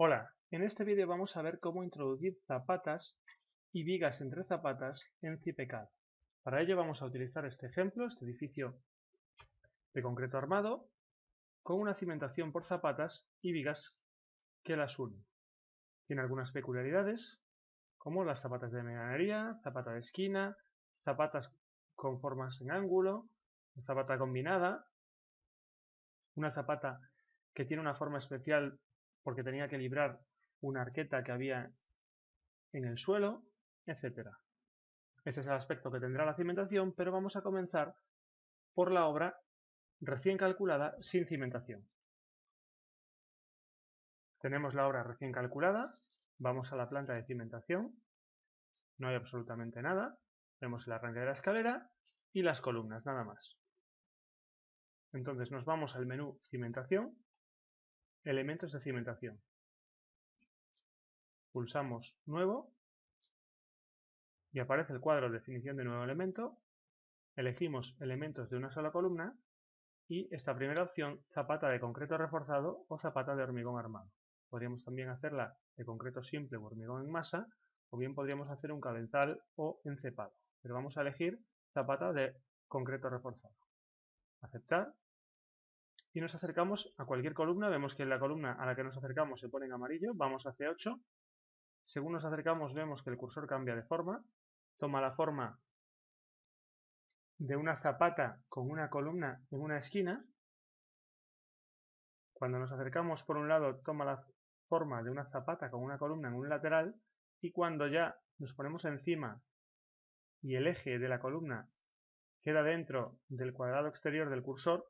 Hola, en este vídeo vamos a ver cómo introducir zapatas y vigas entre zapatas en CIPECAD. Para ello vamos a utilizar este ejemplo, este edificio de concreto armado, con una cimentación por zapatas y vigas que las unen. Tiene algunas peculiaridades, como las zapatas de medianería, zapata de esquina, zapatas con formas en ángulo, zapata combinada, una zapata que tiene una forma especial porque tenía que librar una arqueta que había en el suelo, etc. Este es el aspecto que tendrá la cimentación, pero vamos a comenzar por la obra recién calculada sin cimentación. Tenemos la obra recién calculada, vamos a la planta de cimentación, no hay absolutamente nada, vemos el arranque de la escalera y las columnas, nada más. Entonces nos vamos al menú Cimentación, Elementos de cimentación. Pulsamos Nuevo y aparece el cuadro Definición de nuevo elemento. Elegimos elementos de una sola columna y esta primera opción, zapata de concreto reforzado o zapata de hormigón armado. Podríamos también hacerla de concreto simple o hormigón en masa, o bien podríamos hacer un cabezal o encepado. Pero vamos a elegir zapata de concreto reforzado. Aceptar. Y nos acercamos a cualquier columna. Vemos que en la columna a la que nos acercamos se pone en amarillo. Vamos a C8. Según nos acercamos vemos que el cursor cambia de forma. Toma la forma de una zapata con una columna en una esquina. Cuando nos acercamos por un lado toma la forma de una zapata con una columna en un lateral, y cuando ya nos ponemos encima y el eje de la columna queda dentro del cuadrado exterior del cursor,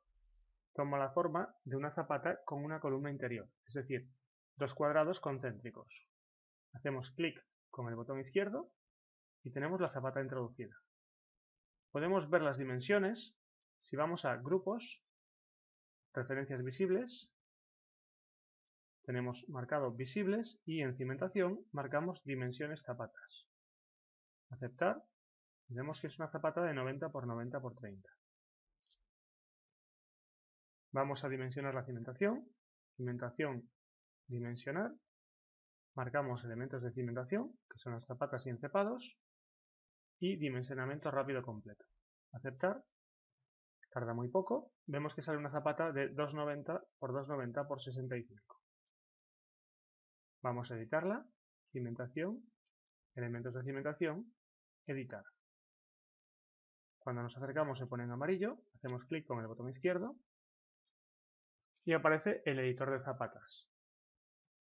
toma la forma de una zapata con una columna interior, es decir, dos cuadrados concéntricos. Hacemos clic con el botón izquierdo y tenemos la zapata introducida. Podemos ver las dimensiones si vamos a Grupos, Referencias visibles. Tenemos marcado visibles y en cimentación marcamos dimensiones zapatas. Aceptar. Vemos que es una zapata de 90 por 90 por 30. Vamos a dimensionar la cimentación. Cimentación, dimensionar. Marcamos elementos de cimentación, que son las zapatas y encepados. Y dimensionamiento rápido completo. Aceptar. Tarda muy poco. Vemos que sale una zapata de 290 por 290 por 65. Vamos a editarla. Cimentación. Elementos de cimentación. Editar. Cuando nos acercamos se pone en amarillo, hacemos clic con el botón izquierdo y aparece el editor de zapatas.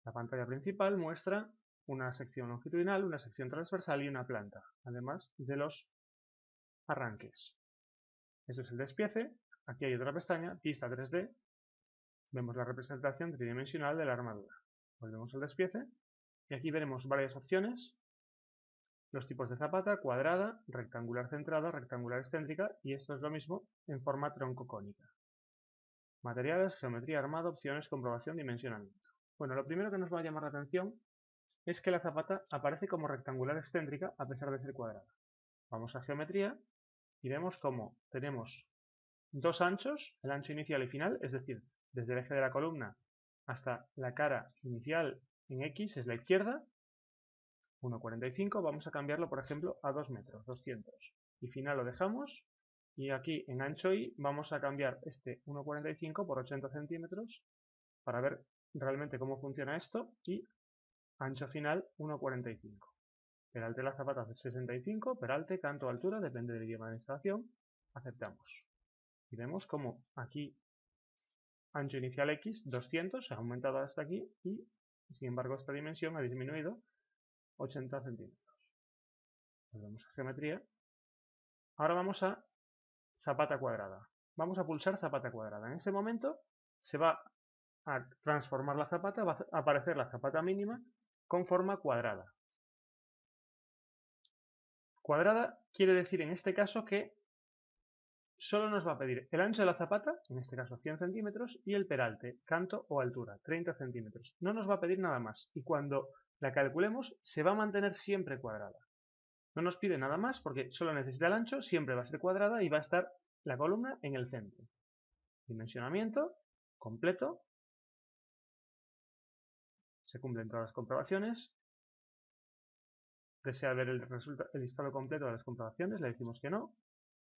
La pantalla principal muestra una sección longitudinal, una sección transversal y una planta, además de los arranques. Esto es el despiece. Aquí hay otra pestaña, Pista 3D. Vemos la representación tridimensional de la armadura. Volvemos al despiece y aquí veremos varias opciones. Los tipos de zapata, cuadrada, rectangular centrada, rectangular excéntrica, y esto es lo mismo en forma troncocónica. Materiales, geometría armada, opciones, comprobación, dimensionamiento. Bueno, lo primero que nos va a llamar la atención es que la zapata aparece como rectangular excéntrica a pesar de ser cuadrada. Vamos a geometría y vemos cómo tenemos dos anchos, el ancho inicial y final, es decir, desde el eje de la columna hasta la cara inicial en X es la izquierda, 1,45, vamos a cambiarlo por ejemplo a 2 metros, 200, y final lo dejamos, y aquí en ancho Y vamos a cambiar este 1,45 por 80 centímetros para ver realmente cómo funciona esto, y ancho final 1,45. Peralte la zapata de 65, peralte, canto, altura, depende del idioma de instalación, aceptamos. Y vemos como aquí ancho inicial X, 200, se ha aumentado hasta aquí y sin embargo esta dimensión ha disminuido 80 centímetros. Volvemos a geometría. Ahora vamos a zapata cuadrada. Vamos a pulsar zapata cuadrada. En ese momento se va a transformar la zapata, va a aparecer la zapata mínima con forma cuadrada. Cuadrada quiere decir en este caso que solo nos va a pedir el ancho de la zapata, en este caso 100 centímetros, y el peralte, canto o altura, 30 centímetros. No nos va a pedir nada más, y cuando la calculemos se va a mantener siempre cuadrada. No nos pide nada más porque solo necesita el ancho, siempre va a ser cuadrada y va a estar la columna en el centro. Dimensionamiento completo. Se cumplen todas las comprobaciones. ¿Desea ver el listado completo de las comprobaciones? Le decimos que no.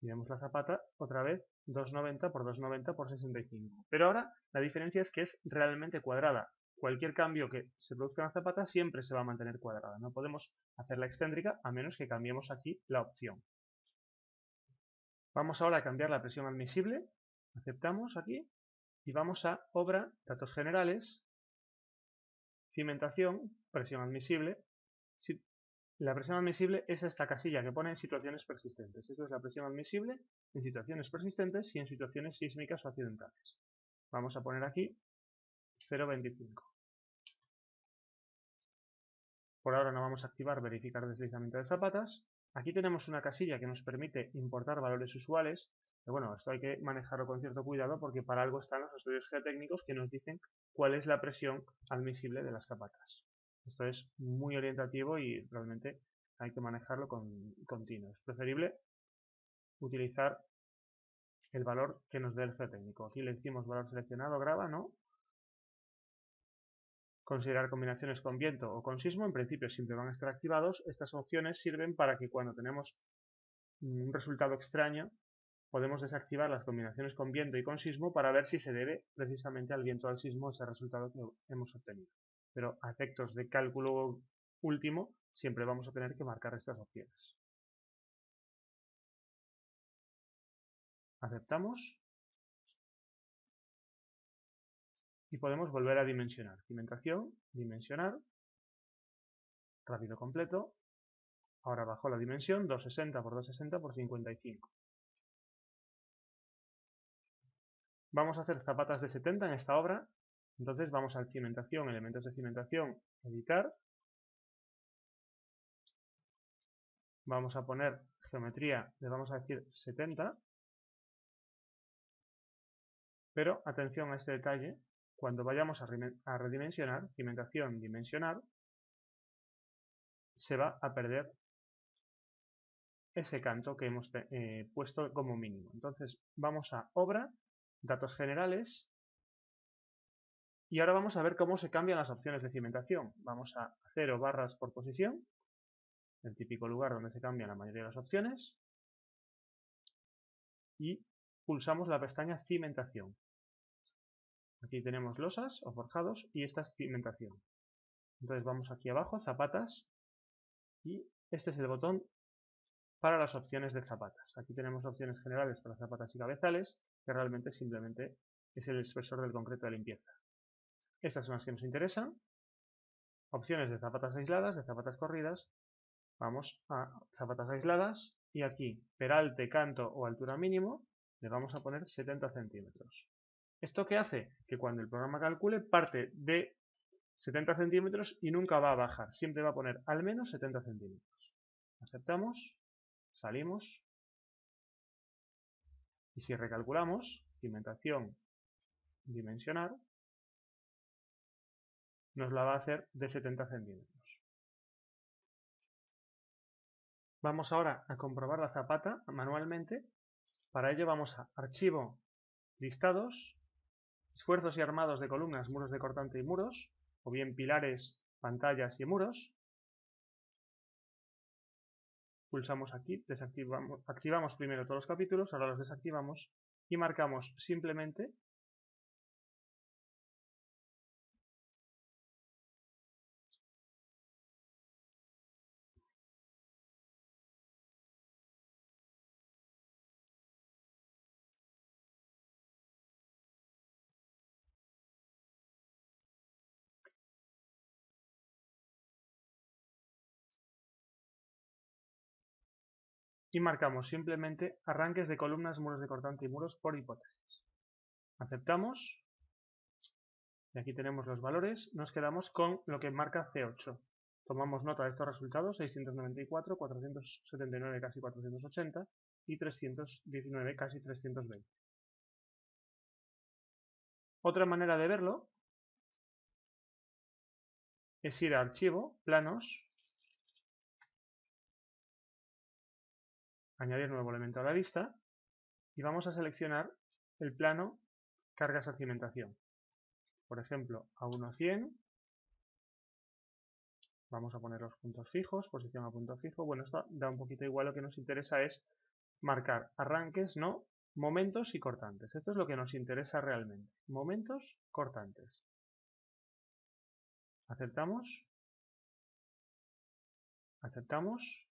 Y vemos la zapata otra vez 290 por 290 por 65. Pero ahora la diferencia es que es realmente cuadrada. Cualquier cambio que se produzca en la zapata siempre se va a mantener cuadrada. No podemos hacerla excéntrica a menos que cambiemos aquí la opción. Vamos ahora a cambiar la presión admisible. Aceptamos aquí. Y vamos a obra, datos generales, cimentación, presión admisible. La presión admisible es esta casilla que pone en situaciones persistentes. Esto es la presión admisible en situaciones persistentes y en situaciones sísmicas o accidentales. Vamos a poner aquí 0,25. Por ahora no vamos a activar verificar deslizamiento de zapatas. Aquí tenemos una casilla que nos permite importar valores usuales. Pero bueno, esto hay que manejarlo con cierto cuidado porque para algo están los estudios geotécnicos que nos dicen cuál es la presión admisible de las zapatas. Esto es muy orientativo y realmente hay que manejarlo con continuo. Es preferible utilizar el valor que nos dé el geotécnico. Aquí le decimos valor seleccionado, graba, ¿no? Considerar combinaciones con viento o con sismo, en principio siempre van a estar activados. Estas opciones sirven para que cuando tenemos un resultado extraño podemos desactivar las combinaciones con viento y con sismo para ver si se debe precisamente al viento o al sismo ese resultado que hemos obtenido. Pero a efectos de cálculo último siempre vamos a tener que marcar estas opciones. Aceptamos y podemos volver a dimensionar. Cimentación, dimensionar, rápido completo. Ahora bajo la dimensión, 260 por 260 por 55. Vamos a hacer zapatas de 70 en esta obra. Entonces vamos a cimentación, elementos de cimentación, editar. Vamos a poner geometría, le vamos a decir 70. Pero atención a este detalle, cuando vayamos a redimensionar, cimentación, dimensionar, se va a perder ese canto que hemos puesto como mínimo. Entonces vamos a obra, datos generales, y ahora vamos a ver cómo se cambian las opciones de cimentación. Vamos a 0 barras por posición, el típico lugar donde se cambian la mayoría de las opciones, y pulsamos la pestaña cimentación. Aquí tenemos losas o forjados y esta es cimentación. Entonces vamos aquí abajo, zapatas, y este es el botón para las opciones de zapatas. Aquí tenemos opciones generales para zapatas y cabezales, que realmente simplemente es el espesor del concreto de limpieza. Estas son las que nos interesan. Opciones de zapatas aisladas, de zapatas corridas. Vamos a zapatas aisladas y aquí, peralte, canto o altura mínimo, le vamos a poner 70 centímetros. ¿Esto qué hace? Que cuando el programa calcule parte de 70 centímetros y nunca va a bajar, siempre va a poner al menos 70 centímetros. Aceptamos, salimos y si recalculamos, cimentación, dimensionar, nos la va a hacer de 70 centímetros. Vamos ahora a comprobar la zapata manualmente. Para ello vamos a Archivo, Listados, Esfuerzos y armados de columnas, muros de cortante y muros, o bien pilares, pantallas y muros. Pulsamos aquí, activamos primero todos los capítulos, ahora los desactivamos y marcamos simplemente arranques de columnas, muros de cortante y muros por hipótesis. Aceptamos y aquí tenemos los valores. Nos quedamos con lo que marca C8. Tomamos nota de estos resultados: 694, 479, casi 480 y 319, casi 320. Otra manera de verlo es ir a Archivo, Planos, añadir nuevo elemento a la lista y vamos a seleccionar el plano cargas a cimentación. Por ejemplo, A1 100, Vamos a poner los puntos fijos, posición a punto fijo. Bueno, esto da un poquito igual, lo que nos interesa es marcar arranques, no momentos y cortantes. Esto es lo que nos interesa realmente. Momentos, cortantes. Aceptamos. Aceptamos.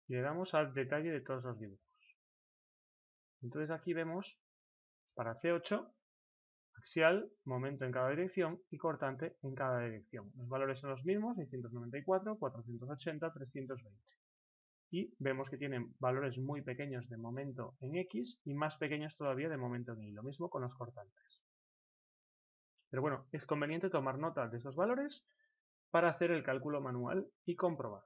Y le damos al detalle de todos los dibujos. Entonces aquí vemos para C8 axial, momento en cada dirección y cortante en cada dirección. Los valores son los mismos, 694, 480, 320. Y vemos que tienen valores muy pequeños de momento en X y más pequeños todavía de momento en Y. Lo mismo con los cortantes. Pero bueno, es conveniente tomar nota de estos valores para hacer el cálculo manual y comprobar.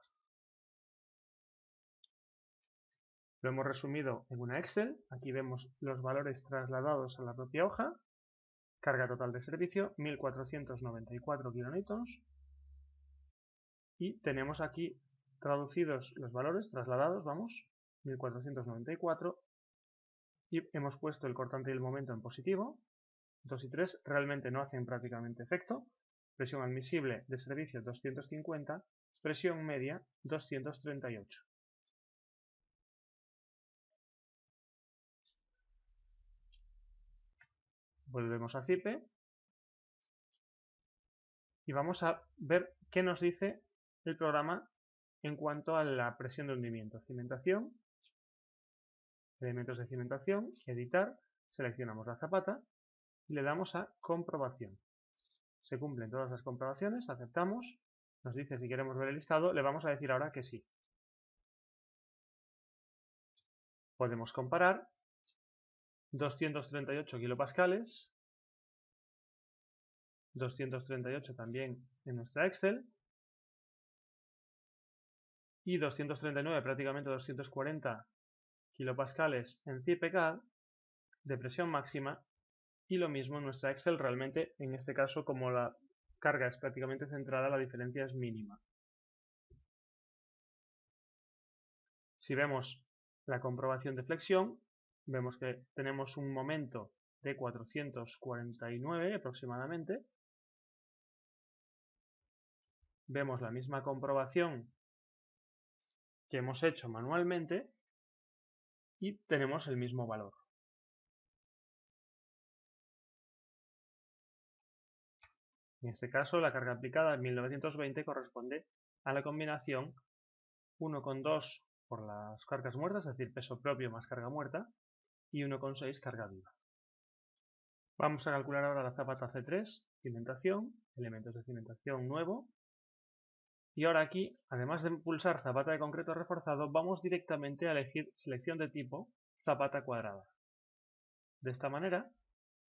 Lo hemos resumido en una Excel. Aquí vemos los valores trasladados a la propia hoja. Carga total de servicio, 1494 kN. Y tenemos aquí traducidos los valores, trasladados, vamos, 1494. Y hemos puesto el cortante y el momento en positivo. 2 y 3 realmente no hacen prácticamente efecto. Presión admisible de servicio 250, presión media 238. Volvemos a CIPE y vamos a ver qué nos dice el programa en cuanto a la presión de hundimiento. Cimentación, elementos de cimentación, editar, seleccionamos la zapata y le damos a comprobación. Se cumplen todas las comprobaciones, aceptamos, nos dice si queremos ver el listado, le vamos a decir ahora que sí. Podemos comparar 238 kilopascales, 238 también en nuestra Excel, y 239, prácticamente 240 kilopascales en CIPE-CAD de presión máxima, y lo mismo en nuestra Excel. Realmente, en este caso, como la carga es prácticamente centrada, la diferencia es mínima. Si vemos la comprobación de flexión, vemos que tenemos un momento de 449 aproximadamente. Vemos la misma comprobación que hemos hecho manualmente y tenemos el mismo valor. En este caso, la carga aplicada en 1920 corresponde a la combinación 1,2 por las cargas muertas, es decir, peso propio más carga muerta, y 1,6 carga viva. Vamos a calcular ahora la zapata C3, cimentación, elementos de cimentación nuevo. Y ahora aquí, además de pulsar zapata de concreto reforzado, vamos directamente a elegir selección de tipo zapata cuadrada. De esta manera,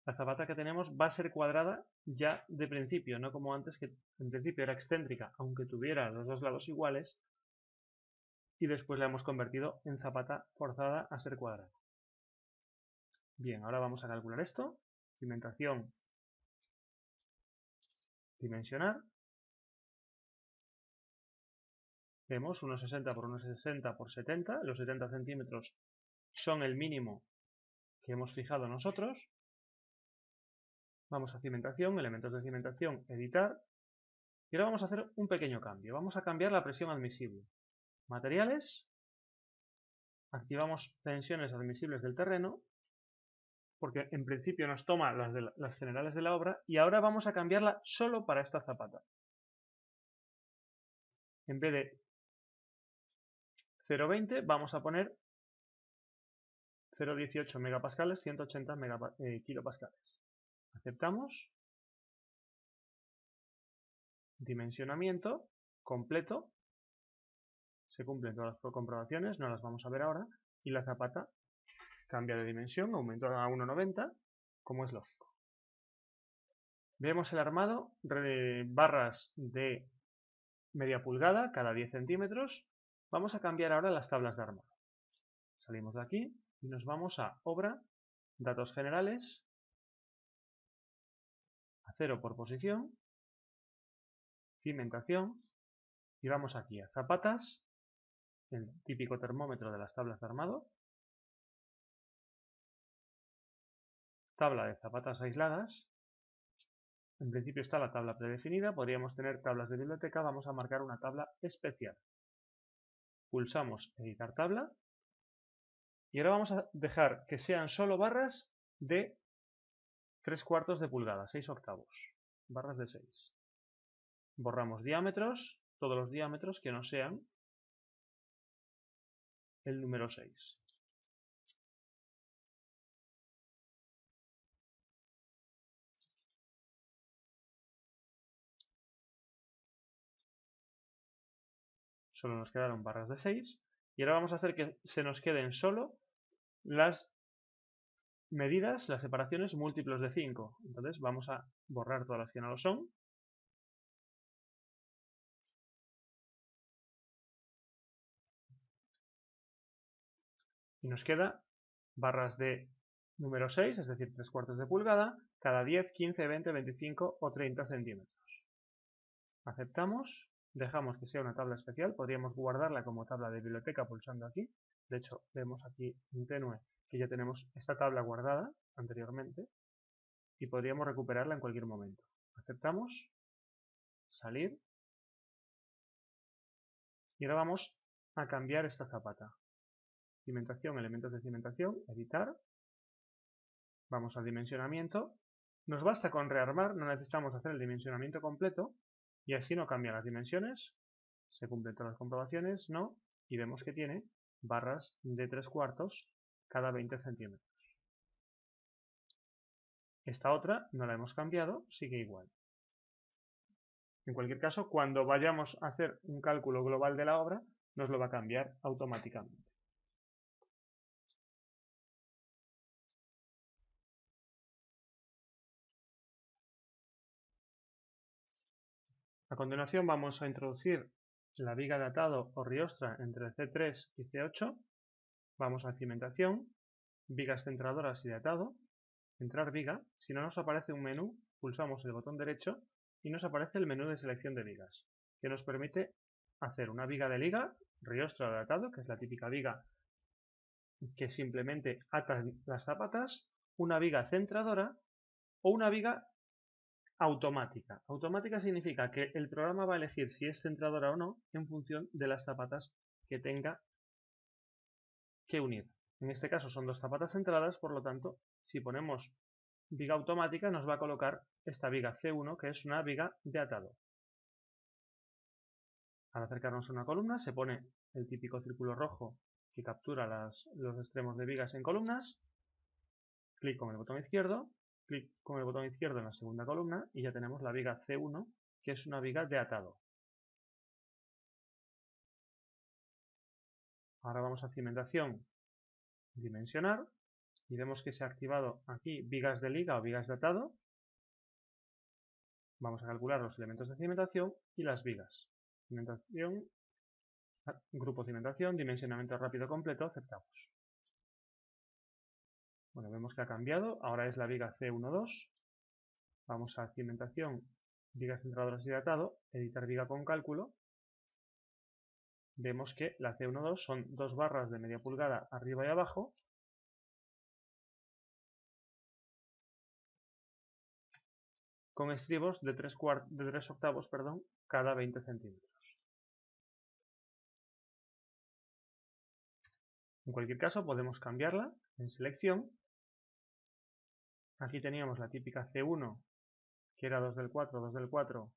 la zapata que tenemos va a ser cuadrada ya de principio, no como antes, que en principio era excéntrica, aunque tuviera los dos lados iguales, y después la hemos convertido en zapata forzada a ser cuadrada. Bien, ahora vamos a calcular esto. Cimentación, dimensionar. Vemos 1,60 por 1,60 por 70. Los 70 centímetros son el mínimo que hemos fijado nosotros. Vamos a cimentación, elementos de cimentación, editar. Y ahora vamos a hacer un pequeño cambio. Vamos a cambiar la presión admisible. Materiales. Activamos tensiones admisibles del terreno, porque en principio nos toma las generales de la obra, y ahora vamos a cambiarla solo para esta zapata. En vez de 0,20 vamos a poner 0,18 megapascales, 180 kilopascales. Aceptamos. Dimensionamiento completo. Se cumplen todas las comprobaciones, no las vamos a ver ahora. Y la zapata cambia de dimensión, aumenta a 1,90, como es lógico. Vemos el armado, barras de media pulgada cada 10 centímetros. Vamos a cambiar ahora las tablas de armado. Salimos de aquí y nos vamos a obra, datos generales, acero por posición, cimentación, y vamos aquí a zapatas, el típico termómetro de las tablas de armado. tabla de zapatas aisladas. En principio está la tabla predefinida, podríamos tener tablas de biblioteca, vamos a marcar una tabla especial. Pulsamos editar tabla y ahora vamos a dejar que sean solo barras de 3/4 de pulgada, 6/8, barras de 6. Borramos diámetros, todos los diámetros que no sean el número 6. Solo nos quedaron barras de 6 y ahora vamos a hacer que se nos queden solo las medidas, las separaciones múltiplos de 5. Entonces vamos a borrar todas las que no lo son. Y nos queda barras de número 6, es decir, 3/4 de pulgada, cada 10, 15, 20, 25 o 30 centímetros. Aceptamos, dejamos que sea una tabla especial, podríamos guardarla como tabla de biblioteca pulsando aquí. De hecho, vemos aquí en tenue que ya tenemos esta tabla guardada anteriormente y podríamos recuperarla en cualquier momento. Aceptamos, salir y ahora vamos a cambiar esta zapata. Cimentación, elementos de cimentación, editar. Vamos al dimensionamiento. Nos basta con rearmar, no necesitamos hacer el dimensionamiento completo y así no cambian las dimensiones. Se cumplen todas las comprobaciones, no, y vemos que tiene barras de 3/4 cada 20 centímetros. Esta otra no la hemos cambiado, sigue igual. En cualquier caso, cuando vayamos a hacer un cálculo global de la obra, nos lo va a cambiar automáticamente. A continuación vamos a introducir la viga de atado o riostra entre C3 y C8. Vamos a cimentación, vigas centradoras y de atado, entrar viga. Si no nos aparece un menú, pulsamos el botón derecho y nos aparece el menú de selección de vigas, que nos permite hacer una viga de liga, riostra o de atado, que es la típica viga que simplemente ata las zapatas, una viga centradora o una viga automática. Automática significa que el programa va a elegir si es centradora o no en función de las zapatas que tenga que unir. En este caso son dos zapatas centradas, por lo tanto, si ponemos viga automática nos va a colocar esta viga C1, que es una viga de atado. Al acercarnos a una columna se pone el típico círculo rojo que captura los extremos de vigas en columnas. Clic con el botón izquierdo, clic con el botón izquierdo en la segunda columna y ya tenemos la viga C1, que es una viga de atado. Ahora vamos a cimentación, dimensionar, y vemos que se ha activado aquí vigas de liga o vigas de atado. Vamos a calcular los elementos de cimentación y las vigas. Cimentación, grupo cimentación, dimensionamiento rápido completo, aceptamos. Bueno, vemos que ha cambiado, ahora es la viga C12. Vamos a cimentación, vigas centradoras y de atado, editar viga con cálculo. Vemos que la C12 son dos barras de media pulgada arriba y abajo. Con estribos de 3/8 cada 20 centímetros. En cualquier caso podemos cambiarla en selección. Aquí teníamos la típica C1, que era 2 del 4, 2 del 4,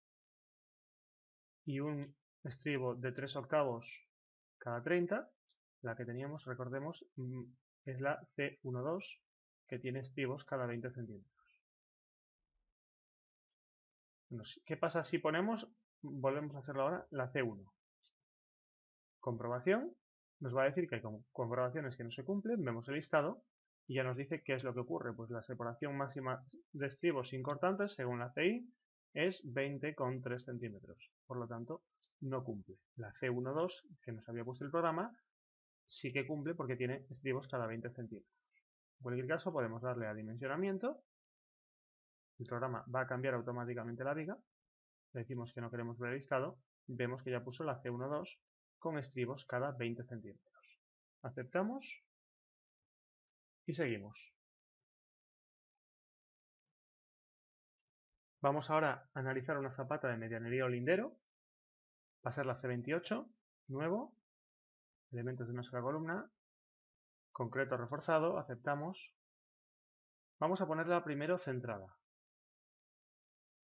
y un estribo de 3/8 cada 30. La que teníamos, recordemos, es la C12, que tiene estribos cada 20 centímetros. Bueno, ¿qué pasa si ponemos, volvemos a hacerlo ahora, la C1? Comprobación, nos va a decir que hay comprobaciones que no se cumplen, vemos el listado y ya nos dice qué es lo que ocurre. Pues la separación máxima de estribos sin cortantes, según la CI, es 20,3 centímetros. Por lo tanto, no cumple. La C12, que nos había puesto el programa, sí que cumple porque tiene estribos cada 20 centímetros. En cualquier caso, podemos darle a dimensionamiento. El programa va a cambiar automáticamente la viga. Le decimos que no queremos ver el listado. Vemos que ya puso la C12 con estribos cada 20 centímetros. Aceptamos y seguimos. Vamos ahora a analizar una zapata de medianería o lindero. Va a ser la C28, nuevo, elementos de una sola columna, concreto reforzado, aceptamos. Vamos a ponerla primero centrada.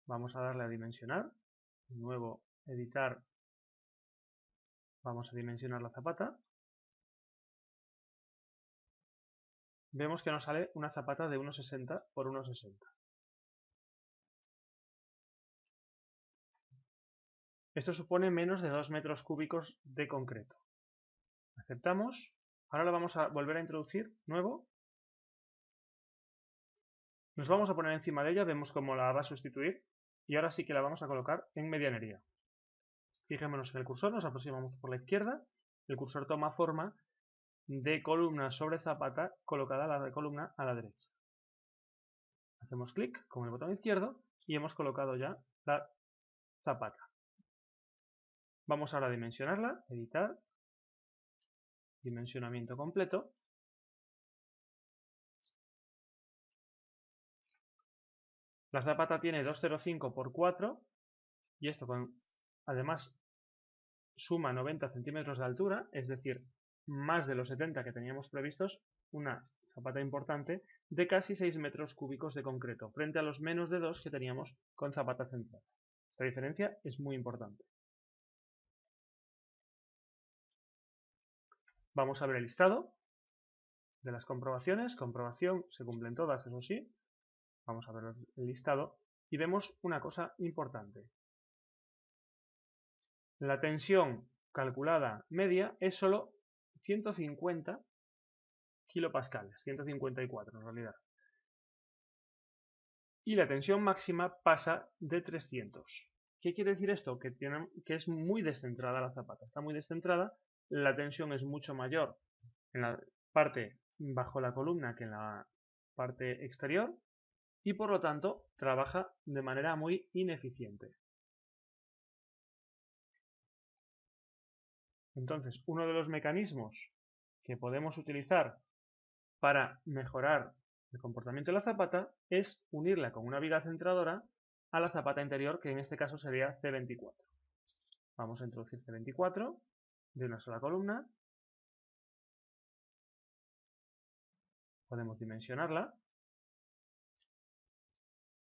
Vamos a darle a dimensionar, nuevo, editar, vamos a dimensionar la zapata. Vemos que nos sale una zapata de 1,60 por 1,60. Esto supone menos de 2 metros cúbicos de concreto. Aceptamos. Ahora lo vamos a volver a introducir, nuevo. Nos vamos a poner encima de ella, vemos cómo la va a sustituir. Y ahora sí que la vamos a colocar en medianería. Fijémonos en el cursor, nos aproximamos por la izquierda. El cursor toma forma de columna sobre zapata colocada la columna a la derecha. Hacemos clic con el botón izquierdo y hemos colocado ya la zapata. Vamos ahora a dimensionarla, editar, dimensionamiento completo. La zapata tiene 2,05 por 4 y esto además suma 90 centímetros de altura, es decir, más de los 70 que teníamos previstos, una zapata importante de casi 6 metros cúbicos de concreto, frente a los menos de 2 que teníamos con zapata central. Esta diferencia es muy importante. Vamos a ver el listado de las comprobaciones. Comprobación, se cumplen todas, eso sí. Vamos a ver el listado y vemos una cosa importante. La tensión calculada media es solo 150 kilopascales, 154 en realidad. Y la tensión máxima pasa de 300. ¿Qué quiere decir esto? Que es muy descentrada la zapata. Está muy descentrada, la tensión es mucho mayor en la parte bajo la columna que en la parte exterior y por lo tanto trabaja de manera muy ineficiente. Entonces, uno de los mecanismos que podemos utilizar para mejorar el comportamiento de la zapata es unirla con una viga centradora a la zapata interior, que en este caso sería C24. Vamos a introducir C24 de una sola columna. Podemos dimensionarla.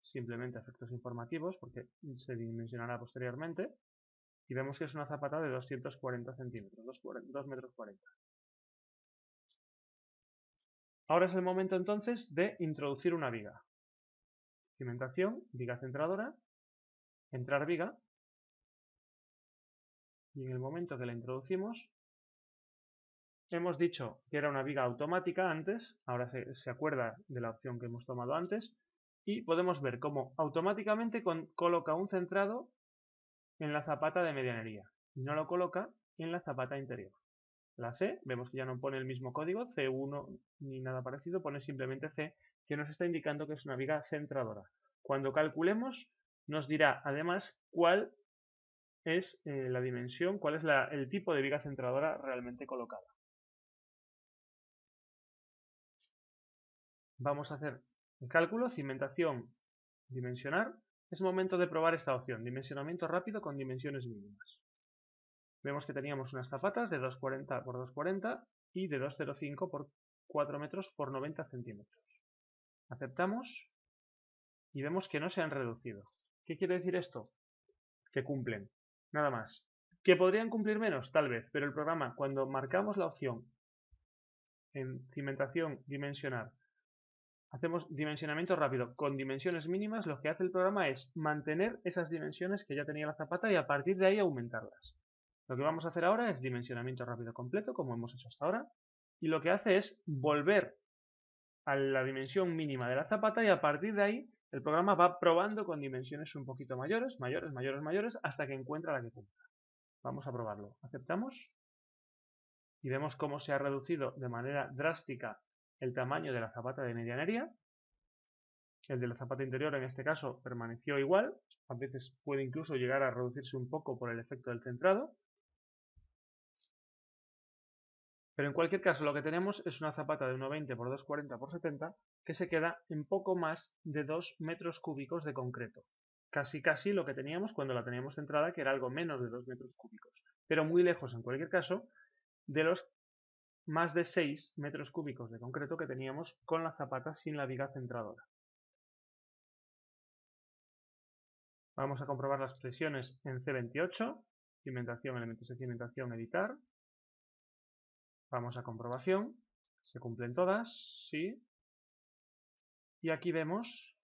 Simplemente a efectos informativos, porque se dimensionará posteriormente. Y vemos que es una zapata de 240 centímetros, 2 metros 40. Ahora es el momento entonces de introducir una viga. Cimentación, viga centradora, entrar viga. Y en el momento que la introducimos, hemos dicho que era una viga automática antes, ahora se acuerda de la opción que hemos tomado antes, y podemos ver cómo automáticamente coloca un centrado en la zapata de medianería y no lo coloca en la zapata interior. La C, vemos que ya no pone el mismo código, C1 ni nada parecido, pone simplemente C, que nos está indicando que es una viga centradora. Cuando calculemos, nos dirá además cuál es la dimensión, cuál es el tipo de viga centradora realmente colocada. Vamos a hacer el cálculo, cimentación, dimensionar. Es momento de probar esta opción, dimensionamiento rápido con dimensiones mínimas. Vemos que teníamos unas zapatas de 2,40 por 2,40 y de 2,05 por 4 metros por 90 centímetros. Aceptamos y vemos que no se han reducido. ¿Qué quiere decir esto? Que cumplen, nada más. ¿Que podrían cumplir menos? Tal vez, pero el programa, cuando marcamos la opción en cimentación, dimensionar, hacemos dimensionamiento rápido con dimensiones mínimas, lo que hace el programa es mantener esas dimensiones que ya tenía la zapata y a partir de ahí aumentarlas. Lo que vamos a hacer ahora es dimensionamiento rápido completo, como hemos hecho hasta ahora, y lo que hace es volver a la dimensión mínima de la zapata y a partir de ahí el programa va probando con dimensiones un poquito mayores, mayores, hasta que encuentra la que cumpla. Vamos a probarlo. Aceptamos y vemos cómo se ha reducido de manera drástica el tamaño de la zapata de medianería. El de la zapata interior en este caso permaneció igual, a veces puede incluso llegar a reducirse un poco por el efecto del centrado. Pero en cualquier caso lo que tenemos es una zapata de 1,20 por 2,40 por 70 que se queda en poco más de 2 metros cúbicos de concreto. casi lo que teníamos cuando la teníamos centrada, que era algo menos de 2 metros cúbicos, pero muy lejos en cualquier caso de los más de 6 metros cúbicos de concreto que teníamos con la zapata sin la viga centradora. Vamos a comprobar las presiones en C28, cimentación, elementos de cimentación, editar. Vamos a comprobación, se cumplen todas, sí. Y aquí vemos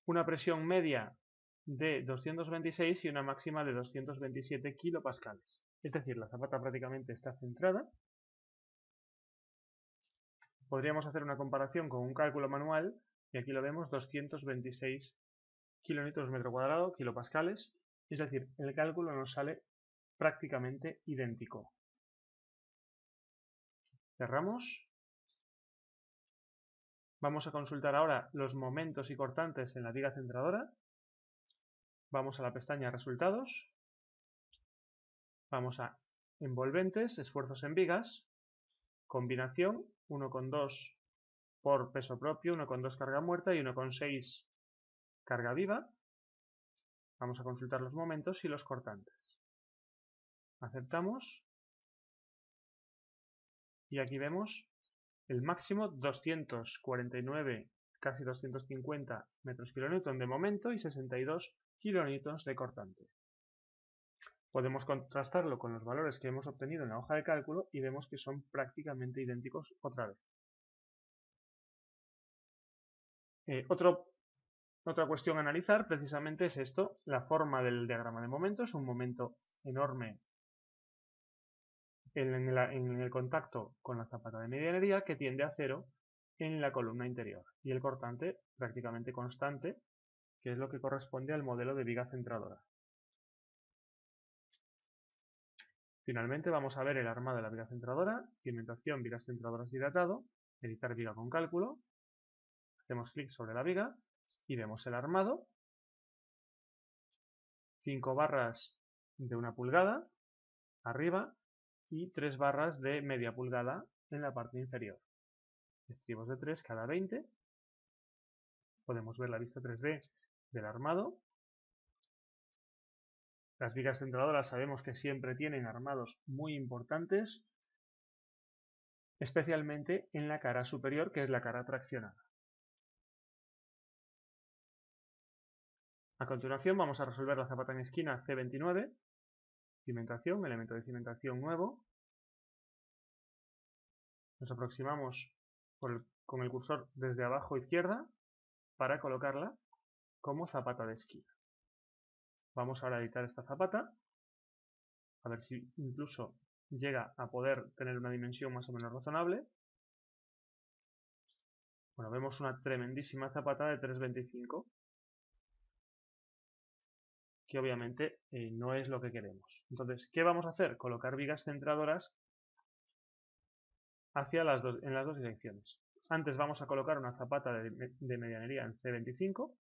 una presión media de 226 y una máxima de 227 kilopascales. Es decir, la zapata prácticamente está centrada. Podríamos hacer una comparación con un cálculo manual y aquí lo vemos 226 kilonewtons metro cuadrado, kilopascales. Es decir, el cálculo nos sale prácticamente idéntico. Cerramos. Vamos a consultar ahora los momentos y cortantes en la viga centradora. Vamos a la pestaña Resultados. Vamos a Envolventes, Esfuerzos en vigas. Combinación, 1,2 por peso propio, 1,2 carga muerta y 1,6 carga viva. Vamos a consultar los momentos y los cortantes. Aceptamos. Y aquí vemos el máximo 249, casi 250 metros kilonewton de momento y 62 kilonewtons de cortante. Podemos contrastarlo con los valores que hemos obtenido en la hoja de cálculo y vemos que son prácticamente idénticos otra vez. Otra cuestión a analizar precisamente es esto, la forma del diagrama de momentos, un momento enorme en el contacto con la zapata de medianería que tiende a 0 en la columna interior y el cortante prácticamente constante, que es lo que corresponde al modelo de viga centradora. Finalmente vamos a ver el armado de la viga centradora, cimentación, vigas centradoras hidratado, editar viga con cálculo, hacemos clic sobre la viga y vemos el armado, 5 barras de 1 pulgada arriba y 3 barras de media pulgada en la parte inferior. Estribos de 3 cada 20. Podemos ver la vista 3D del armado. Las vigas centradoras sabemos que siempre tienen armados muy importantes, especialmente en la cara superior, que es la cara traccionada. A continuación vamos a resolver la zapata en esquina C29, cimentación, elemento de cimentación nuevo. Nos aproximamos con el cursor desde abajo a izquierda para colocarla como zapata de esquina. Vamos ahora a editar esta zapata, a ver si incluso llega a poder tener una dimensión más o menos razonable. Bueno, vemos una tremendísima zapata de 3,25, que obviamente no es lo que queremos. Entonces, ¿qué vamos a hacer? Colocar vigas centradoras en las dos direcciones. Antes vamos a colocar una zapata de medianería en C25,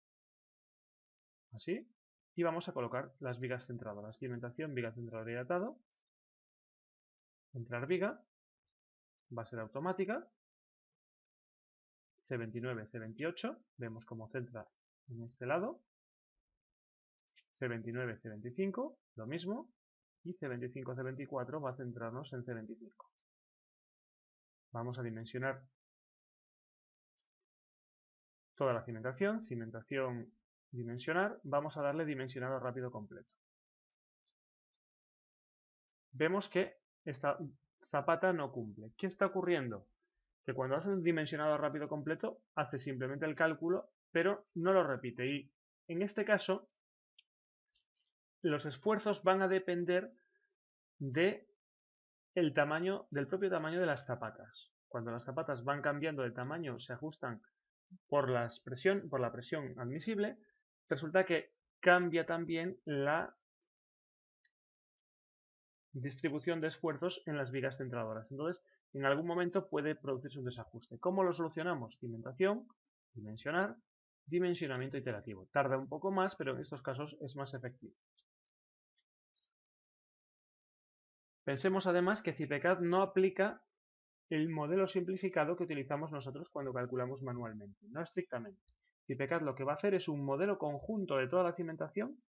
así, y vamos a colocar las vigas centradoras. Cimentación, viga centradora hidratado, entrar viga, va a ser automática, C29, C28, vemos cómo centra en este lado, C29, C25, lo mismo, y C25, C24 va a centrarnos en C25. Vamos a dimensionar toda la cimentación, dimensionar, vamos a darle dimensionado rápido completo. Vemos que esta zapata no cumple. ¿Qué está ocurriendo? Que cuando hace un dimensionado rápido completo, hace simplemente el cálculo, pero no lo repite. Y en este caso, los esfuerzos van a depender del propio tamaño de las zapatas. Cuando las zapatas van cambiando de tamaño, se ajustan por la presión admisible, resulta que cambia también la distribución de esfuerzos en las vigas centradoras. Entonces, en algún momento puede producirse un desajuste. ¿Cómo lo solucionamos? Cimentación, dimensionar, dimensionamiento iterativo. Tarda un poco más, pero en estos casos es más efectivo. Pensemos además que CIPECAD no aplica el modelo simplificado que utilizamos nosotros cuando calculamos manualmente, no estrictamente. Pipecad lo que va a hacer es un modelo conjunto de toda la cimentación,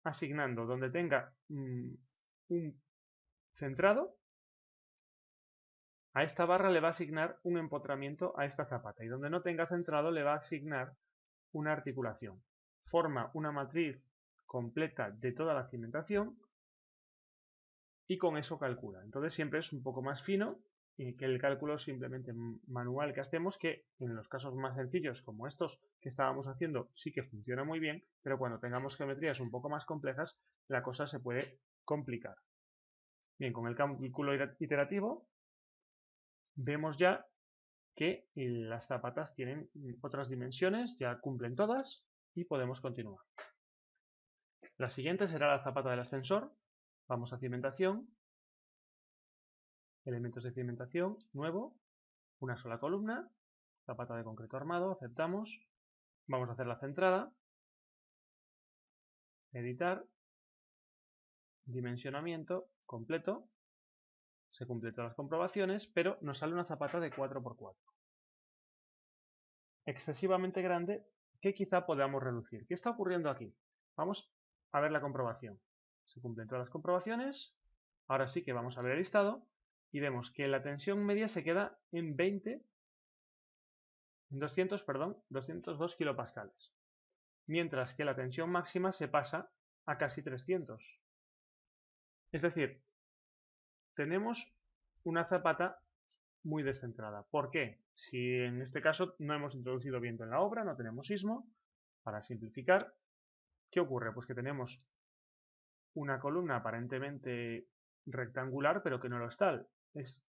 asignando donde tenga un centrado, a esta barra le va a asignar un empotramiento a esta zapata, y donde no tenga centrado le va a asignar una articulación. Forma una matriz completa de toda la cimentación y con eso calcula. Entonces siempre es un poco más fino que el cálculo simplemente manual que hacemos, que en los casos más sencillos como estos que estábamos haciendo sí que funciona muy bien, pero cuando tengamos geometrías un poco más complejas la cosa se puede complicar. Bien, con el cálculo iterativo vemos ya que las zapatas tienen otras dimensiones, ya cumplen todas y podemos continuar. La siguiente será la zapata del ascensor. Vamos a cimentación, elementos de cimentación, nuevo, una sola columna, zapata de concreto armado, aceptamos, vamos a hacer la centrada, editar, dimensionamiento completo, se cumplen todas las comprobaciones, pero nos sale una zapata de 4×4. Excesivamente grande que quizá podamos reducir. ¿Qué está ocurriendo aquí? Vamos a ver la comprobación. Se cumplen todas las comprobaciones, ahora sí que vamos a ver el listado y vemos que la tensión media se queda en 202 kilopascales, mientras que la tensión máxima se pasa a casi 300. Es decir, tenemos una zapata muy descentrada. ¿Por qué? Si en este caso no hemos introducido viento en la obra, no tenemos sismo, para simplificar, ¿qué ocurre? Pues que tenemos una columna aparentemente rectangular, pero que no lo es tal. Es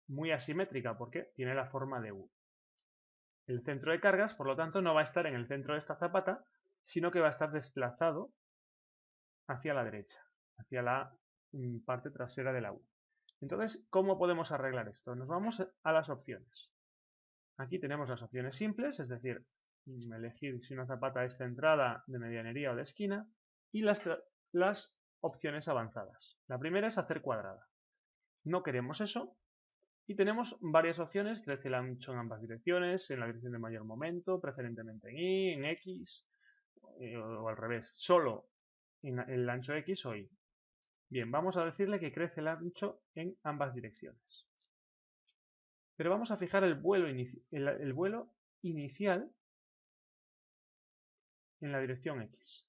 muy asimétrica porque tiene la forma de U. El centro de cargas, por lo tanto, no va a estar en el centro de esta zapata, sino que va a estar desplazado hacia la derecha, hacia la parte trasera de la U. Entonces, ¿cómo podemos arreglar esto? Nos vamos a las opciones. Aquí tenemos las opciones simples, es decir, elegir si una zapata es centrada, de medianería o de esquina, y las opciones avanzadas. La primera es hacer cuadrada. No queremos eso, y tenemos varias opciones, crece el ancho en ambas direcciones, en la dirección de mayor momento, preferentemente en Y, en X, o al revés, solo en el ancho X o Y. Bien, vamos a decirle que crece el ancho en ambas direcciones. Pero vamos a fijar el vuelo inicial en la dirección X.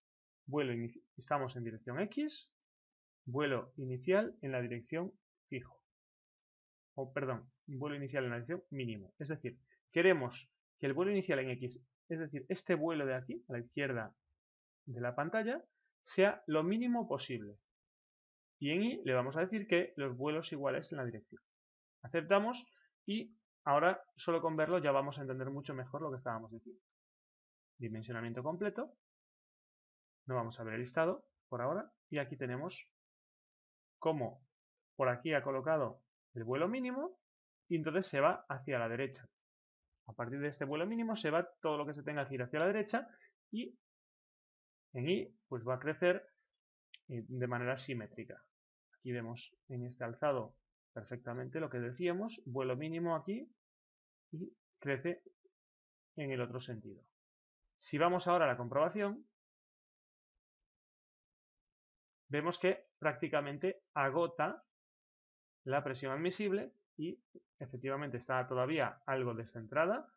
Estamos en dirección X, vuelo inicial en la dirección fijo. Vuelo inicial en la dirección mínimo. Es decir, queremos que el vuelo inicial en X, es decir, este vuelo de aquí, a la izquierda de la pantalla, sea lo mínimo posible. Y en Y le vamos a decir que los vuelos iguales en la dirección. Aceptamos y ahora solo con verlo ya vamos a entender mucho mejor lo que estábamos diciendo. Dimensionamiento completo. No vamos a ver el listado por ahora. Y aquí tenemos cómo por aquí ha colocado el vuelo mínimo y entonces se va hacia la derecha. A partir de este vuelo mínimo se va todo lo que se tenga que ir hacia la derecha y en Y pues va a crecer de manera simétrica. Aquí vemos en este alzado perfectamente lo que decíamos, vuelo mínimo aquí y crece en el otro sentido. Si vamos ahora a la comprobación, vemos que prácticamente agota la presión admisible y efectivamente está todavía algo descentrada.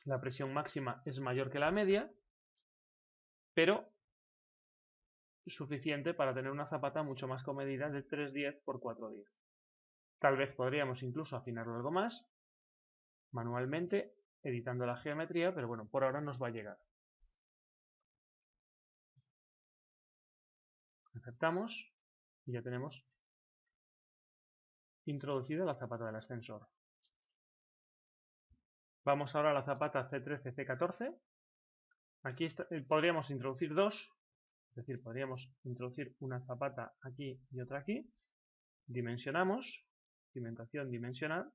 La presión máxima es mayor que la media, pero suficiente para tener una zapata mucho más comedida de 3/10×4/10. Tal vez podríamos incluso afinarlo algo más, manualmente, editando la geometría, pero bueno, por ahora nos va a llegar. Aceptamos y ya tenemos introducida la zapata del ascensor. Vamos ahora a la zapata C13, C14. Aquí podríamos introducir dos, es decir, podríamos introducir una zapata aquí y otra aquí. Dimensionamos, cimentación dimensional,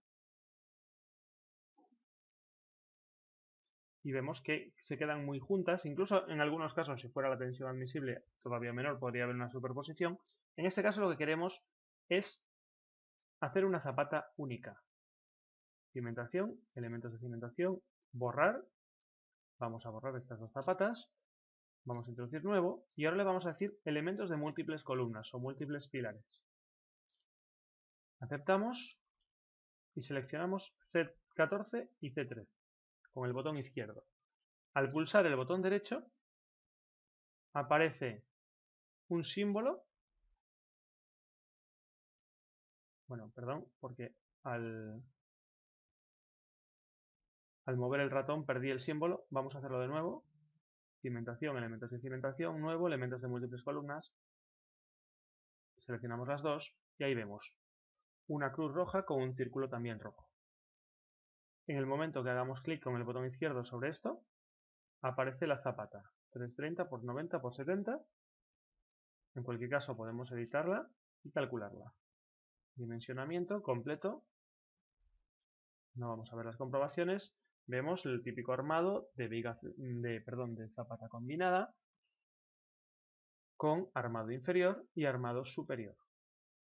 y vemos que se quedan muy juntas. Incluso en algunos casos, si fuera la tensión admisible todavía menor, podría haber una superposición. En este caso lo que queremos es hacer una zapata única. cimentación, elementos de cimentación, borrar. Vamos a borrar estas dos zapatas. Vamos a introducir nuevo y ahora le vamos a decir elementos de múltiples columnas o múltiples pilares. Aceptamos y seleccionamos C14 y C13 con el botón izquierdo. Al pulsar el botón derecho aparece un símbolo. Bueno, perdón, porque al mover el ratón perdí el símbolo. Vamos a hacerlo de nuevo. Cimentación, elementos de cimentación, nuevo, elementos de múltiples columnas. Seleccionamos las dos y ahí vemos una cruz roja con un círculo también rojo. En el momento que hagamos clic con el botón izquierdo sobre esto, aparece la zapata 330 por 90 por 70. En cualquier caso podemos editarla y calcularla. Dimensionamiento completo. No vamos a ver las comprobaciones. Vemos el típico armado de zapata combinada con armado inferior y armado superior.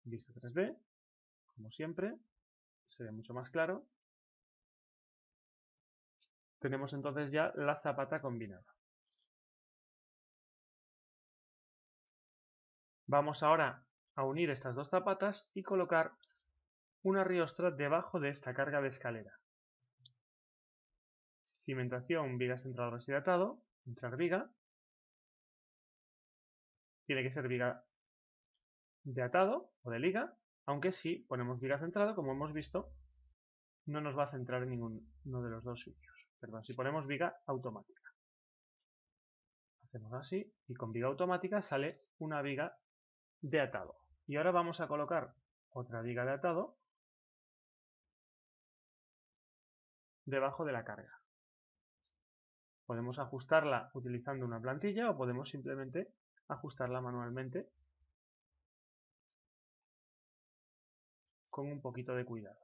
Vista 3D, como siempre, se ve mucho más claro. Tenemos entonces ya la zapata combinada. Vamos ahora a unir estas dos zapatas y colocar una riostra debajo de esta carga de escalera. Cimentación, viga central reshiratado, entrar viga. Tiene que ser viga de atado o de liga, aunque si ponemos viga centrado, como hemos visto, no nos va a centrar en ninguno de los dos sitios. Perdón, si ponemos viga automática. Hacemos así y con viga automática sale una viga de atado. Y ahora vamos a colocar otra viga de atado debajo de la carga. Podemos ajustarla utilizando una plantilla o podemos simplemente ajustarla manualmente con un poquito de cuidado.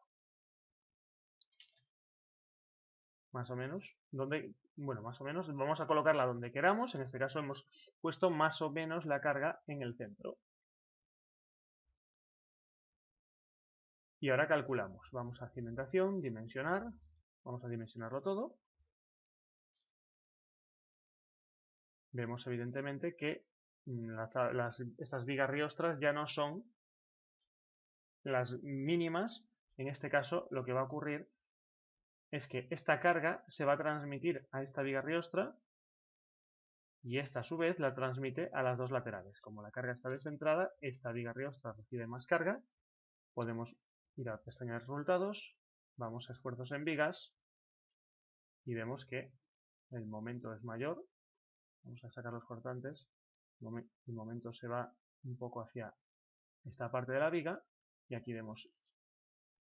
Más o menos, más o menos vamos a colocarla donde queramos. En este caso hemos puesto más o menos la carga en el centro. Y ahora calculamos. Vamos a cimentación, dimensionar. Vamos a dimensionarlo todo. Vemos evidentemente que estas vigas riostras ya no son las mínimas. En este caso lo que va a ocurrir es que esta carga se va a transmitir a esta viga riostra y esta a su vez la transmite a las dos laterales. Como la carga está descentrada, esta viga riostra recibe más carga. Podemos ir a pestaña de resultados, vamos a esfuerzos en vigas y vemos que el momento es mayor. Vamos a sacar los cortantes. El momento se va un poco hacia esta parte de la viga y aquí vemos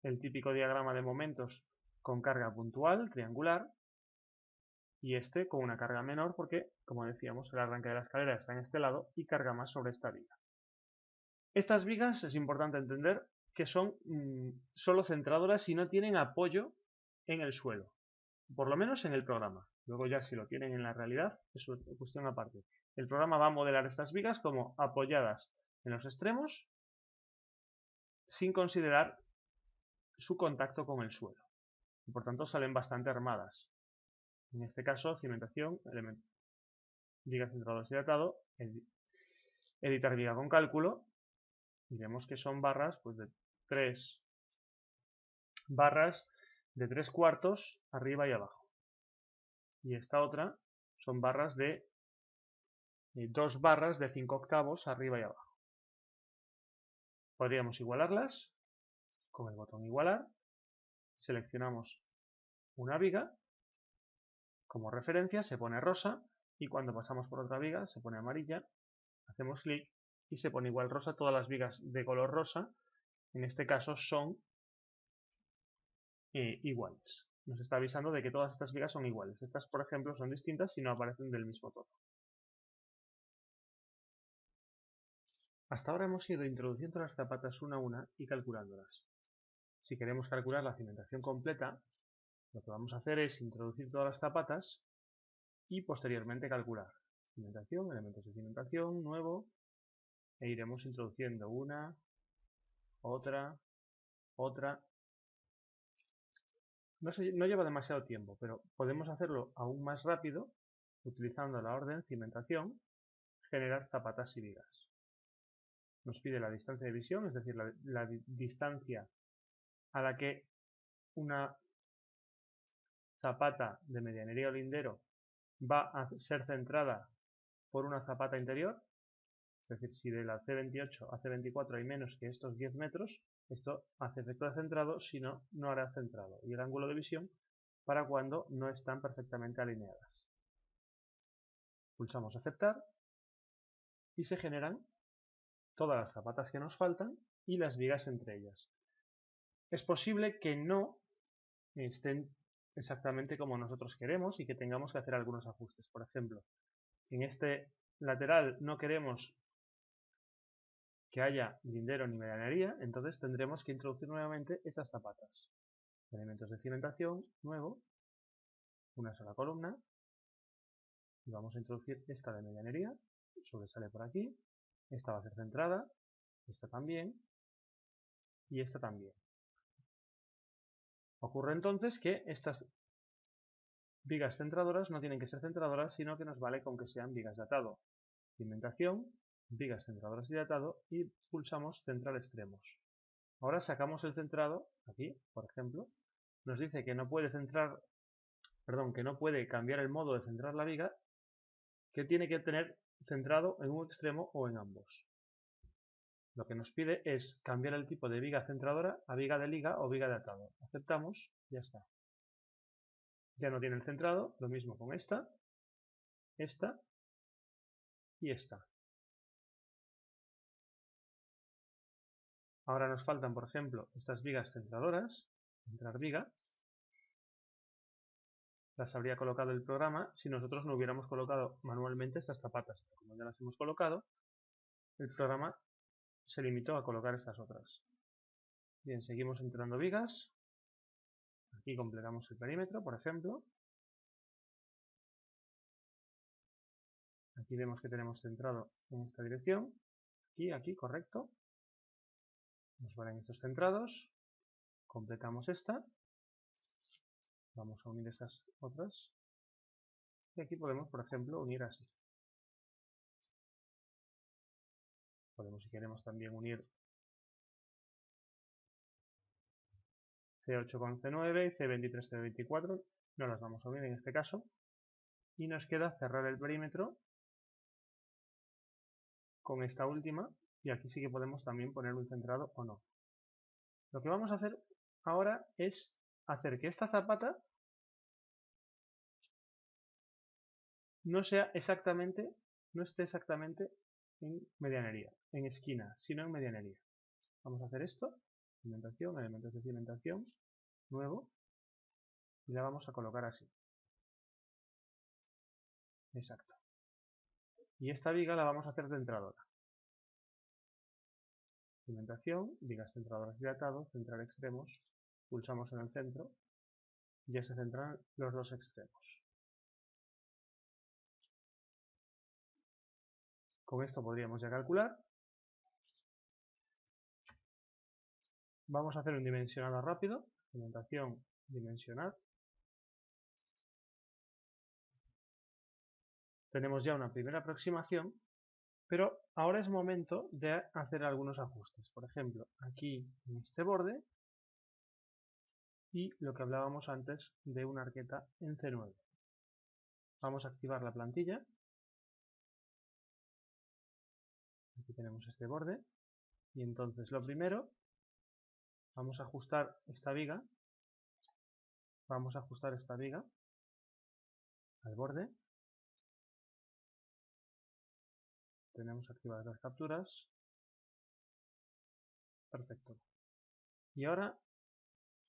el típico diagrama de momentos con carga puntual, triangular, y este con una carga menor porque, como decíamos, el arranque de la escalera está en este lado y carga más sobre esta viga. Estas vigas es importante entender que son solo centradoras y no tienen apoyo en el suelo, por lo menos en el programa. Luego ya si lo tienen en la realidad es una cuestión aparte. El programa va a modelar estas vigas como apoyadas en los extremos sin considerar su contacto con el suelo. Y por tanto salen bastante armadas. En este caso, cimentación, viga centrado deshidratado, editar viga con cálculo, y vemos que son barras pues, de 3 barras de 3/4 arriba y abajo. Y esta otra son barras de 2 barras de 5/8 arriba y abajo. Podríamos igualarlas con el botón igualar. Seleccionamos una viga. Como referencia se pone rosa y cuando pasamos por otra viga se pone amarilla. Hacemos clic y se pone igual rosa. Todas las vigas de color rosa en este caso son iguales. Nos está avisando de que todas estas vigas son iguales. Estas, por ejemplo, son distintas y no aparecen del mismo tono. Hasta ahora hemos ido introduciendo las zapatas una a una y calculándolas. Si queremos calcular la cimentación completa, lo que vamos a hacer es introducir todas las zapatas y posteriormente calcular. Cimentación, elementos de cimentación, nuevo, e iremos introduciendo una, otra, no lleva demasiado tiempo, pero podemos hacerlo aún más rápido utilizando la orden cimentación, generar zapatas y vigas. Nos pide la distancia de visión, es decir, la distancia a la que una zapata de medianería o lindero va a ser centrada por una zapata interior. Es decir, si de la C28 a C24 hay menos que estos 10 metros, esto hace efecto de centrado, si no, no hará centrado. Y el ángulo de visión para cuando no están perfectamente alineadas. Pulsamos aceptar y se generan todas las zapatas que nos faltan y las vigas entre ellas. Es posible que no estén exactamente como nosotros queremos y que tengamos que hacer algunos ajustes. Por ejemplo, en este lateral no queremos que haya lindero ni medianería, entonces tendremos que introducir nuevamente estas zapatas. Elementos de cimentación, nuevo, una sola columna, y vamos a introducir esta de medianería, sobresale por aquí, esta va a ser centrada, esta también, y esta también. Ocurre entonces que estas vigas centradoras no tienen que ser centradoras, sino que nos vale con que sean vigas de atado. Cimentación, vigas centradoras de atado y pulsamos centrar extremos. Ahora sacamos el centrado, aquí, por ejemplo, nos dice que no puede centrar, que no puede cambiar el modo de centrar la viga, que tiene que tener centrado en un extremo o en ambos. Lo que nos pide es cambiar el tipo de viga centradora a viga de liga o viga de atado. Aceptamos, ya está. Ya no tiene el centrado, lo mismo con esta y esta. Ahora nos faltan, por ejemplo, estas vigas centradoras, centrar viga. Las habría colocado el programa si nosotros no hubiéramos colocado manualmente estas zapatas. Como ya las hemos colocado, el programa se limitó a colocar estas otras. Bien, seguimos centrando vigas. Aquí completamos el perímetro, por ejemplo. Aquí vemos que tenemos centrado en esta dirección. Aquí, correcto. Nos valen estos centrados. Completamos esta. Vamos a unir estas otras. Y aquí podemos, por ejemplo, unir así. Podemos, si queremos, también unir C8 con C9, C23, C24. No las vamos a unir en este caso. Y nos queda cerrar el perímetro con esta última. Y aquí sí que podemos también poner un centrado o no. Lo que vamos a hacer ahora es hacer que esta zapata no esté exactamente en medianería, en esquina, sino en medianería. Vamos a hacer esto, cimentación, elementos de cimentación, nuevo, y la vamos a colocar así. Exacto. Y esta viga la vamos a hacer centradora. Cimentación, vigas centradoras de atado, centrar extremos, pulsamos en el centro, y ya se centran los dos extremos. Con esto podríamos ya calcular. Vamos a hacer un dimensionado rápido, cimentación, dimensionar. Tenemos ya una primera aproximación, pero ahora es momento de hacer algunos ajustes. Por ejemplo, aquí en este borde y lo que hablábamos antes de una arqueta en C9. Vamos a activar la plantilla. Aquí tenemos este borde y entonces lo primero, vamos a ajustar esta viga. Vamos a ajustar esta viga al borde. Tenemos activadas las capturas. Perfecto. Y ahora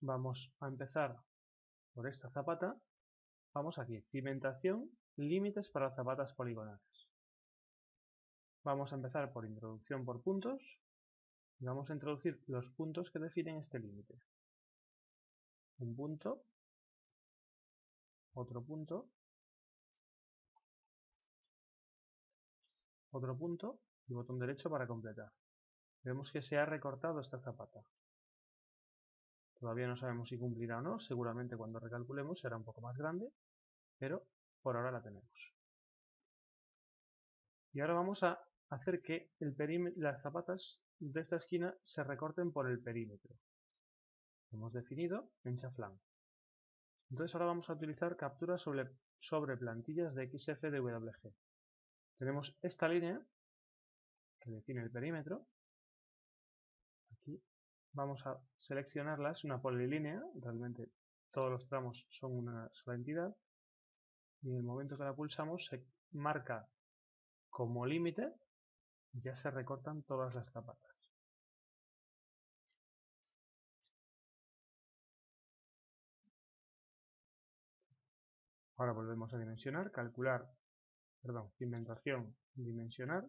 vamos a empezar por esta zapata. Vamos aquí, cimentación, límites para zapatas poligonales. Vamos a empezar por introducción por puntos y vamos a introducir los puntos que definen este límite. Un punto, otro punto y botón derecho para completar. Vemos que se ha recortado esta zapata. Todavía no sabemos si cumplirá o no, seguramente cuando recalculemos será un poco más grande, pero por ahora la tenemos. Y ahora vamos a hacer que las zapatas de esta esquina se recorten por el perímetro. Hemos definido en chaflán. Entonces ahora vamos a utilizar capturas sobre plantillas de XFDWG. Tenemos esta línea que define el perímetro. Aquí vamos a seleccionarla, es una polilínea, realmente todos los tramos son una sola entidad. Y en el momento que la pulsamos se marca como límite y ya se recortan todas las zapatas. Ahora volvemos a dimensionar, cimentación, dimensionar.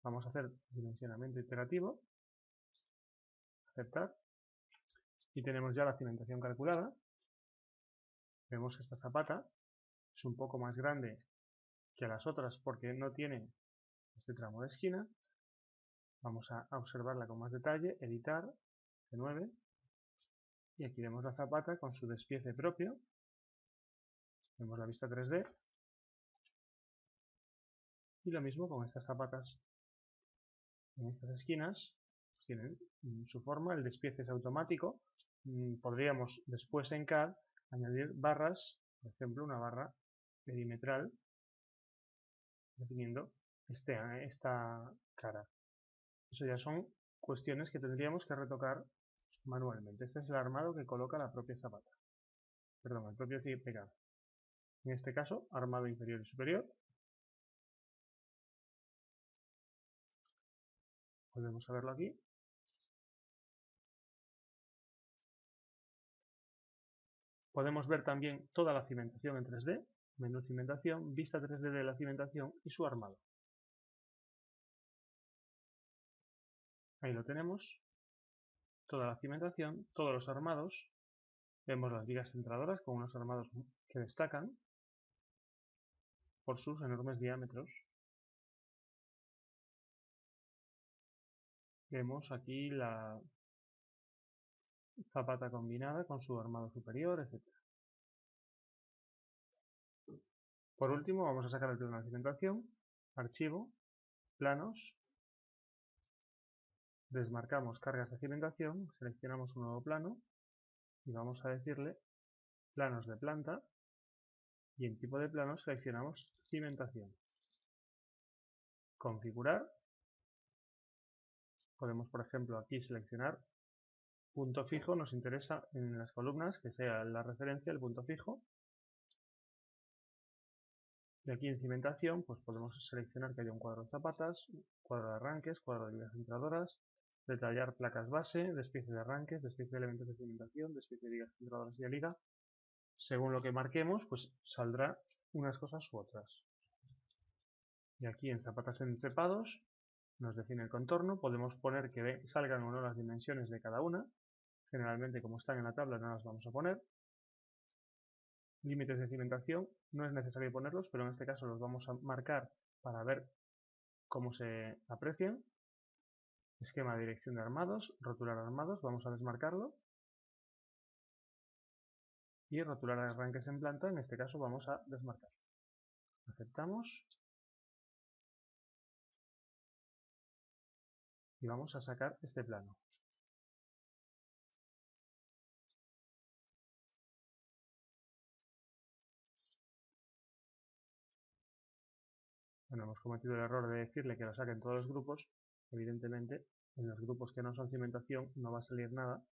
Vamos a hacer dimensionamiento iterativo, aceptar. Y tenemos ya la cimentación calculada. Vemos que esta zapata es un poco más grande que las otras porque no tiene este tramo de esquina. Vamos a observarla con más detalle, editar, C9. Y aquí vemos la zapata con su despiece propio. Vemos la vista 3D. Y lo mismo con estas zapatas en estas esquinas. Pues tienen su forma, el despiece es automático. Podríamos después en CAD añadir barras, por ejemplo una barra perimetral definiendo esta cara. Eso ya son cuestiones que tendríamos que retocar manualmente. Este es el armado que coloca la propia zapata. Perdón, el propio pegado. En este caso, armado inferior y superior. Volvemos a verlo aquí. Podemos ver también toda la cimentación en 3D, menú cimentación, vista 3D de la cimentación y su armado. Ahí lo tenemos, toda la cimentación, todos los armados. Vemos las vigas centradoras con unos armados que destacan por sus enormes diámetros. Vemos aquí la zapata combinada con su armado superior, etc. Por último vamos a sacar el plano de cimentación, archivo, planos, desmarcamos cargas de cimentación, seleccionamos un nuevo plano y vamos a decirle planos de planta y en tipo de plano seleccionamos cimentación. Configurar. Podemos, por ejemplo, aquí seleccionar punto fijo. Nos interesa en las columnas que sea la referencia el punto fijo. Y aquí en cimentación pues podemos seleccionar que haya un cuadro de zapatas, cuadro de arranques, cuadro de vigas centradoras, detallar placas base, despiece de arranques, despiece de elementos de cimentación, despiece de vigas centradoras y de liga. Según lo que marquemos, pues saldrá unas cosas u otras. Y aquí en zapatas encepados nos define el contorno, podemos poner que salgan o no las dimensiones de cada una. Generalmente, como están en la tabla, no las vamos a poner. Límites de cimentación, no es necesario ponerlos, pero en este caso los vamos a marcar para ver cómo se aprecian. Esquema de dirección de armados, rotular armados, vamos a desmarcarlo. Y rotular arranques en planta, en este caso vamos a desmarcar. Aceptamos. Y vamos a sacar este plano. Bueno, hemos cometido el error de decirle que lo saquen todos los grupos. Evidentemente, en los grupos que no son cimentación no va a salir nada.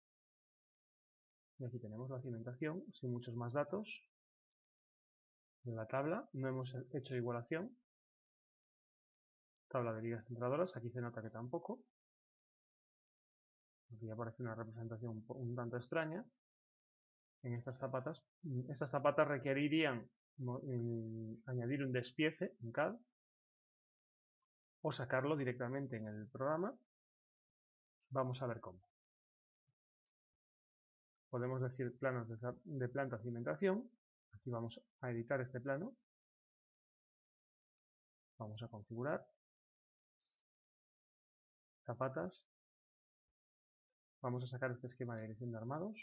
Y aquí tenemos la cimentación, sin muchos más datos. En la tabla no hemos hecho igualación. Tabla de vigas centradoras, aquí se nota que tampoco. Aquí aparece una representación un tanto extraña. En estas zapatas requerirían añadir un despiece en CAD o sacarlo directamente en el programa. Vamos a ver cómo. Podemos decir planos de planta cimentación. Aquí vamos a editar este plano. Vamos a configurar. Zapatas. Vamos a sacar este esquema de dirección de armados.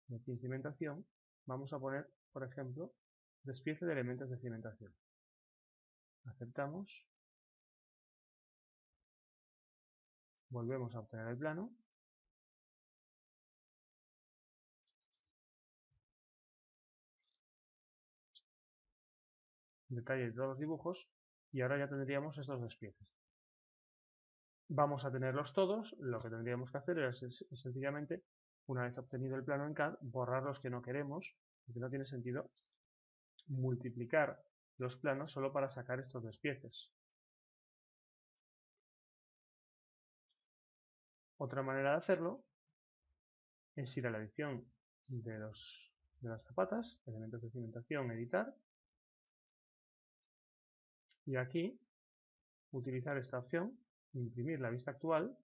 Y aquí en cimentación vamos a poner, por ejemplo, despiece de elementos de cimentación. Aceptamos. Volvemos a obtener el plano. Detalle de todos los dibujos. Y ahora ya tendríamos estos despieces. Vamos a tenerlos todos. Lo que tendríamos que hacer es sencillamente, una vez obtenido el plano en CAD, borrar los que no queremos, porque no tiene sentido multiplicar los planos solo para sacar estos despieces. Otra manera de hacerlo es ir a la edición de las zapatas, elementos de cimentación, editar, y aquí utilizar esta opción, imprimir la vista actual,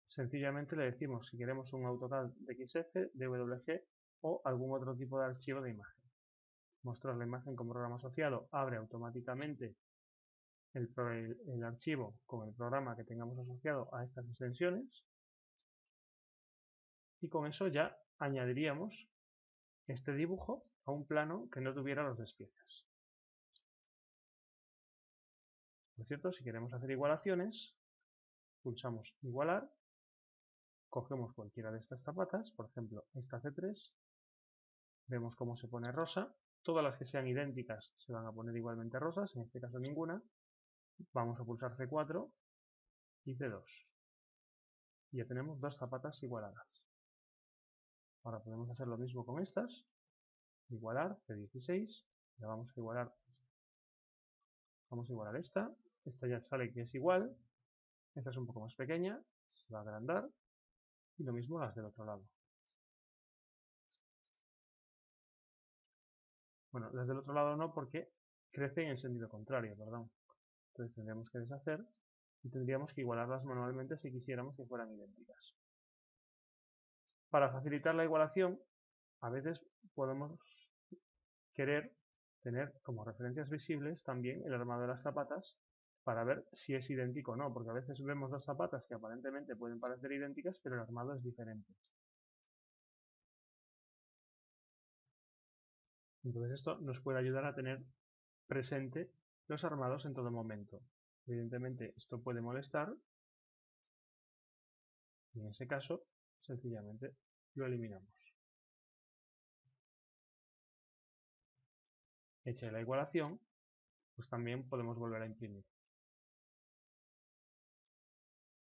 sencillamente le decimos si queremos un AutoCAD DXF, DWG o algún otro tipo de archivo de imagen. Mostrar la imagen como programa asociado abre automáticamente el archivo con el programa que tengamos asociado a estas extensiones, y con eso ya añadiríamos este dibujo a un plano que no tuviera los despieces. Por cierto, si queremos hacer igualaciones, pulsamos igualar, cogemos cualquiera de estas zapatas, por ejemplo esta C3, vemos cómo se pone rosa, todas las que sean idénticas se van a poner igualmente rosas, en este caso ninguna, vamos a pulsar C4 y C2, y ya tenemos dos zapatas igualadas. Ahora podemos hacer lo mismo con estas, igualar C16, la vamos a igualar esta ya sale que es igual, esta es un poco más pequeña, se va a agrandar, y lo mismo las del otro lado. Bueno, las del otro lado no, porque crecen en sentido contrario, perdón. Entonces tendríamos que deshacer y tendríamos que igualarlas manualmente si quisiéramos que fueran idénticas. Para facilitar la igualación, a veces podemos querer tener como referencias visibles también el armado de las zapatas para ver si es idéntico o no, porque a veces vemos dos zapatas que aparentemente pueden parecer idénticas, pero el armado es diferente. Entonces esto nos puede ayudar a tener presente los armados en todo momento. Evidentemente esto puede molestar, y en ese caso sencillamente lo eliminamos. Hecha la igualación, pues también podemos volver a imprimir.